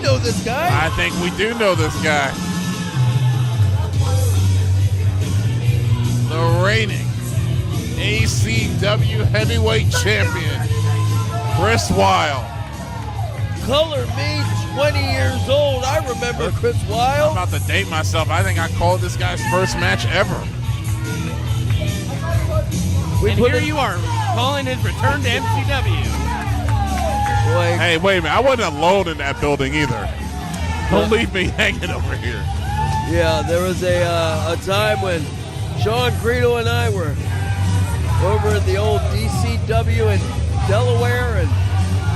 know this guy. I think we do know this guy. The reigning ACW heavyweight champion, Chris Wylde. Color me 20 years old. I remember Chris Wylde. I'm about to date myself. I think I called this guy's first match ever. And here you are, calling his return to MCW. Boy. Hey, wait a minute. I wasn't alone in that building either. Don't leave me hanging over here. Yeah, there was a time when Sean Greedo and I were over in the old DCW in Delaware, and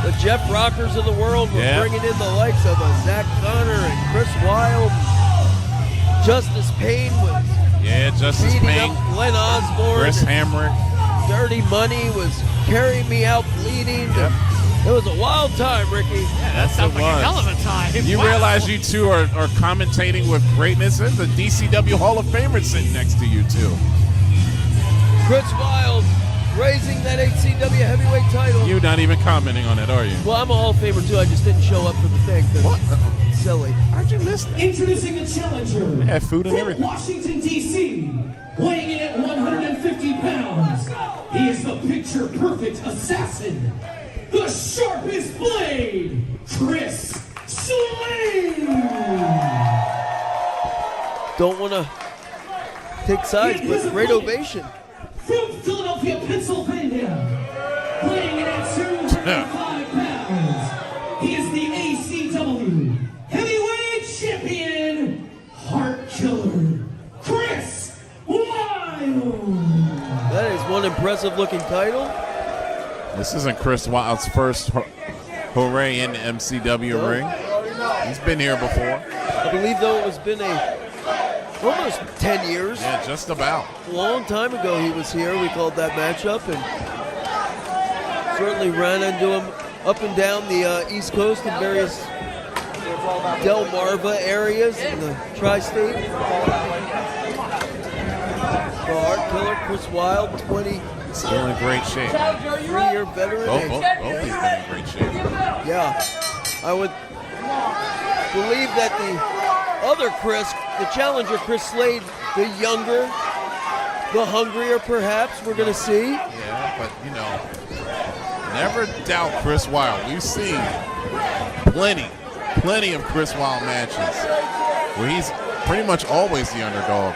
the Jeff Rockers of the world were bringing in the likes of Zach Connor and Chris Wylde. Justice Payne was Justice beating Payne, up Glenn Osborne. Chris Hamrick. Dirty Money was carrying me out bleeding. Yep. It was a wild time, Ricky. Yeah, that sounds like a hell of a time. You realize you two are commentating with greatness. There's a DCW Hall of Famer sitting next to you, too. Chris Wylde raising that HCW heavyweight title. You're not even commenting on it, are you? Well, I'm a Hall of Famer, too. I just didn't show up for the thing. What? Silly. How'd you miss that? Introducing the challenger. They had food and from everything. Washington, D.C., weighing in at 150 pounds. He is the picture-perfect assassin, the sharpest blade, Chris Slade. Don't want to take sides, but great ovation. From Philadelphia, Pennsylvania, weighing in at 205 pounds. He is the ACW heavyweight champion, Heartkiller, Chris Wylde. That is one impressive looking title. This isn't Chris Wylde's first hooray in the MCW ring. He's been here before. I believe, though, it has been almost 10 years. Yeah, just about. A long time ago he was here. We called that matchup, and certainly ran into him up and down the East Coast in various Delmarva areas in the tri-state. The Heartkiller, Chris Wylde, 20. Still in great shape. 3-year veteran. Both these been in great shape. Yeah. I would believe that the other Chris, the challenger Chris Slade, the younger, the hungrier perhaps, we're going to see. Yeah, but, you know, never doubt Chris Wylde. We've seen plenty of Chris Wylde matches where he's pretty much always the underdog,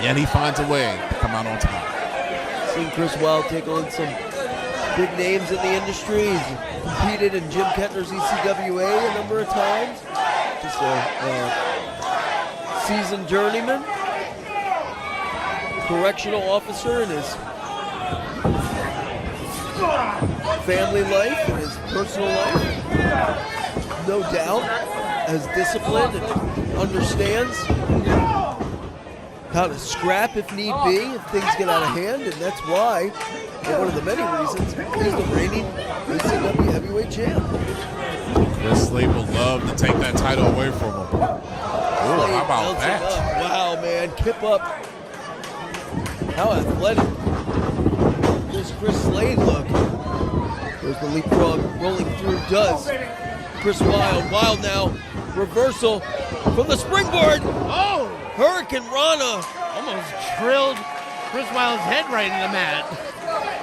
yet he finds a way to come out on top. Seen Chris Wylde take on some big names in the industry. He's competed in Jim Kettner's ECWA a number of times. Just a seasoned journeyman, correctional officer in his family life and his personal life. No doubt, as disciplined and understands how to scrap if need be, if things get out of hand, and that's why, and one of the many reasons, he's the reigning ACW heavyweight champ. Chris Slade would love to take that title away from him. Ooh, how about that? Wow, man, kip up. How athletic does Chris Slade look? There's the leapfrog rolling through, does Chris Wylde. Wylde now, reversal from the springboard. Oh! Hurricane Rana. Almost drilled Chris Wylde's head right in the mat.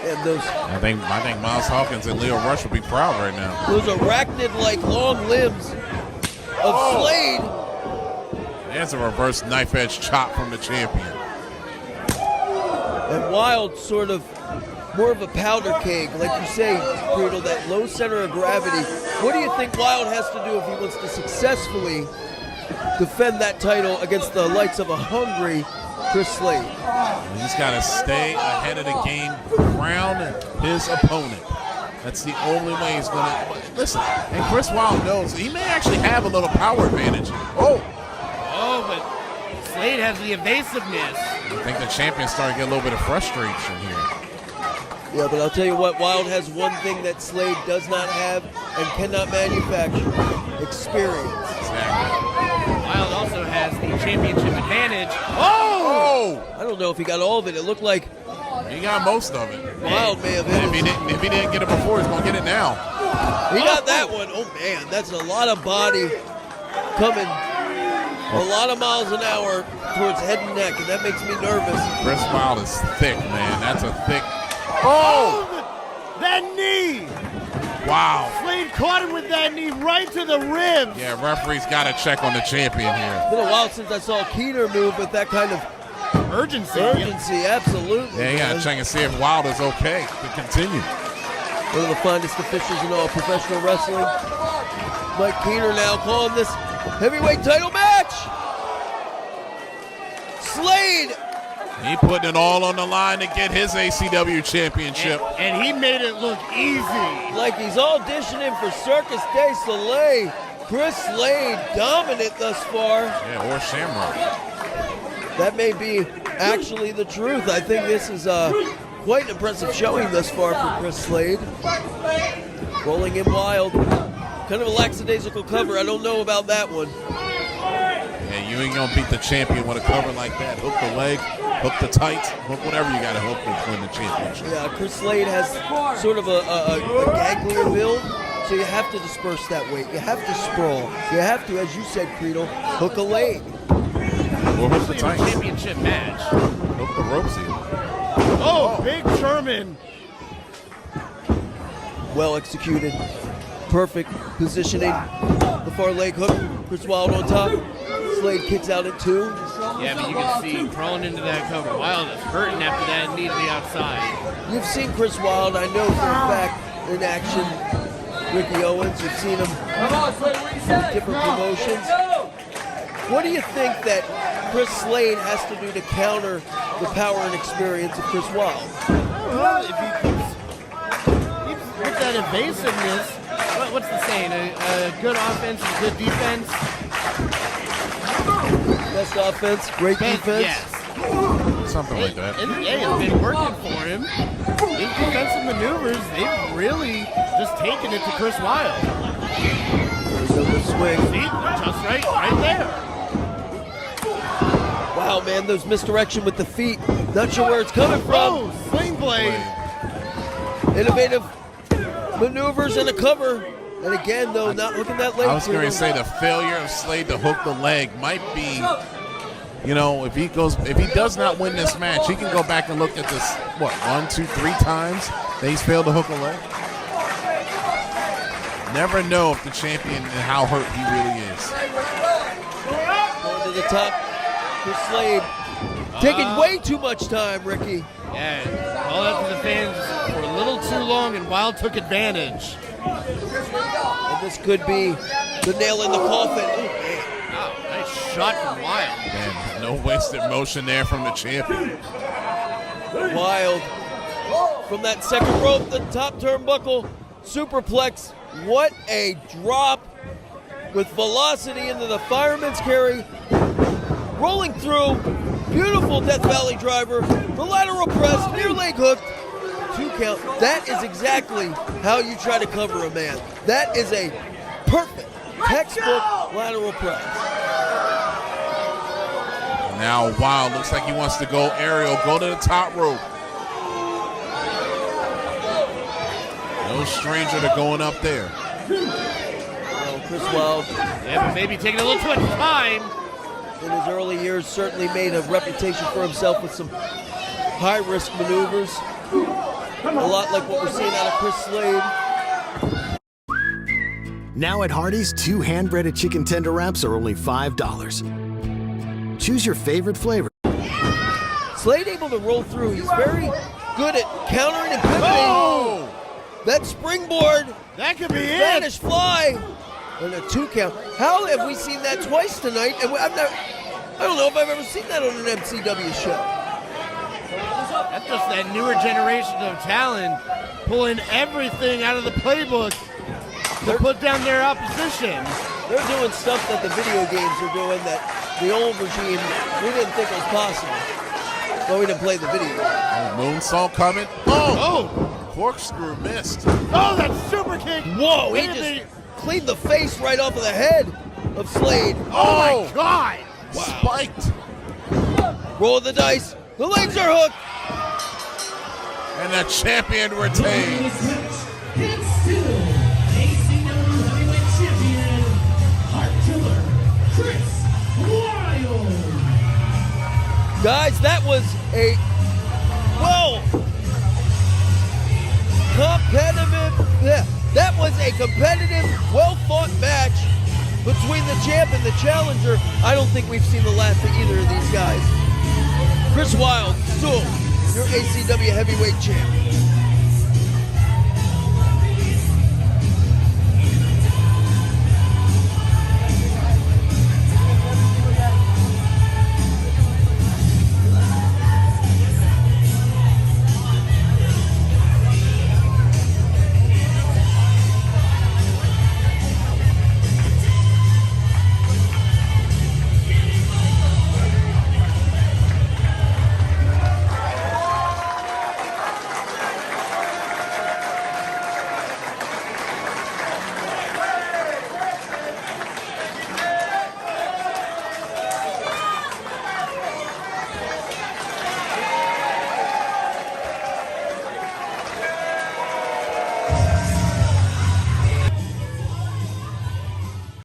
And those I think Miles Hawkins and Leo Rush would be proud right now. arachnid-like long limbs of Slade. There's a reverse knife edge chop from the champion. And Wylde sort of more of a powder keg, like you say, Creedle, that low center of gravity. What do you think Wylde has to do if he wants to successfully defend that title against the likes of a hungry Chris Slade? He's got to stay ahead of the game, crown his opponent. That's the only way he's going to. Listen, and Chris Wylde knows he may actually have a little power advantage. Oh, but Slade has the evasiveness. I think the champion's starting to get a little bit of frustration here. Yeah, but I'll tell you what, Wylde has one thing that Slade does not have and cannot manufacture: experience. Exactly. Wylde also has the championship advantage. Oh! I don't know if he got all of it. It looked like He got most of it. Wylde may have hit And it. if he didn't get it before, he's going to get it now. He got that one. Oh, man, that's a lot of body coming a lot of miles an hour towards head and neck, and that makes me nervous. Chris Wylde is thick, man. That's a thick. Oh! That knee! Wow. Slade caught him with that knee right to the ribs. Yeah, referee's got to check on the champion here. It's been a while since I saw Keener move with that kind of Urgency, absolutely. Yeah, you got to check and see if Wylde is okay to continue. One of the finest officials in all professional wrestling. Mike Keener now calling this heavyweight title match. Slade. He putting it all on the line to get his ACW championship. And he made it look easy. Like he's auditioning for Circus du Soleil. Chris Slade dominant thus far. Yeah, or Shamrock. That may be actually the truth. I think this is quite an impressive showing thus far for Chris Slade. Rolling in Wylde. Kind of a lackadaisical cover. I don't know about that one. Yeah, you ain't gonna beat the champion with a cover like that. Hook the leg, hook the tights, hook whatever you gotta hook to win the championship. Yeah, Chris Slade has sort of a ganglier build, so you have to disperse that weight. You have to sprawl. You have to, as you said, Creedle, hook a leg. Or hook the tights. Championship match. Hook the ropes even. Oh, big German. Well executed. Perfect positioning. The far leg hook. Chris Wylde on top. Slade kicks out at 2. Yeah, but you can see crawling into that cover. Wylde is hurting after that knee to the outside. You've seen Chris Wylde, I know for a fact, in action. Ricky Owens, you've seen him in different promotions. What do you think that Chris Slade has to do to counter the power and experience of Chris Wylde? Well, if he keeps with that evasiveness, what's the saying? A good offense is good defense. Best offense, great defense. Yes. Something like that. Yeah, it's been working for him. His defensive maneuvers, they've really just taken it to Chris Wylde. So the swing. See, just right there. Wow, man, those misdirection with the feet. Not sure where it's coming from. Oh, sling blade. Innovative maneuvers and a cover. And again, though, not hooking that leg. I was going to say the failure of Slade to hook the leg might be, you know, if he does not win this match, he can go back and look at this, 1, 2, 3 times that he's failed to hook a leg. Never know if the champion and how hurt he really is. Going to the top. Chris Slade taking way too much time, Ricky. Yeah, all up to the fans for a little too long, and Wylde took advantage. And this could be the nail in the coffin. Oh, man. Wow, nice shot from Wylde. Man, no wasted motion there from the champion. Wylde from that second rope, the top turnbuckle, superplex. What a drop with velocity into the fireman's carry. Rolling through, beautiful Death Valley driver, the lateral press, near leg hook, 2 count. That is exactly how you try to cover a man. That is a perfect textbook lateral press. Now Wylde looks like he wants to go aerial, go to the top rope. No stranger to going up there. Well, Chris Wylde, Yeah, but maybe taking a little too much time. in his early years, certainly made a reputation for himself with some high-risk maneuvers. A lot like what we're seeing out of Chris Slade. Now at Hardee's, 2 hand-breaded chicken tender wraps are only $5. Choose your favorite flavor. Slade able to roll through. He's very good at countering and pivoting. Oh! That springboard, That could be it. Spanish fly, and a 2 count. How have we seen that twice tonight? And I don't know if I've ever seen that on an MCW show. That's just that newer generation of talent pulling everything out of the playbook to put down their opposition. They're doing stuff that the video games are doing that the old regime, we didn't think was possible. Well, we didn't play the video game. Moonsault coming. Oh! Corkscrew missed. Oh, that super kick! Whoa, he Wait a just minute. cleaned the face right off of the head of Slade. Oh my God! Spiked. Roll the dice. The legs are hooked. And the champion retains. It's still Guys, that was a that was a competitive, well-fought match between the champ and the challenger. I don't think we've seen the last of either of these guys. Chris Wylde, still your ACW heavyweight champ.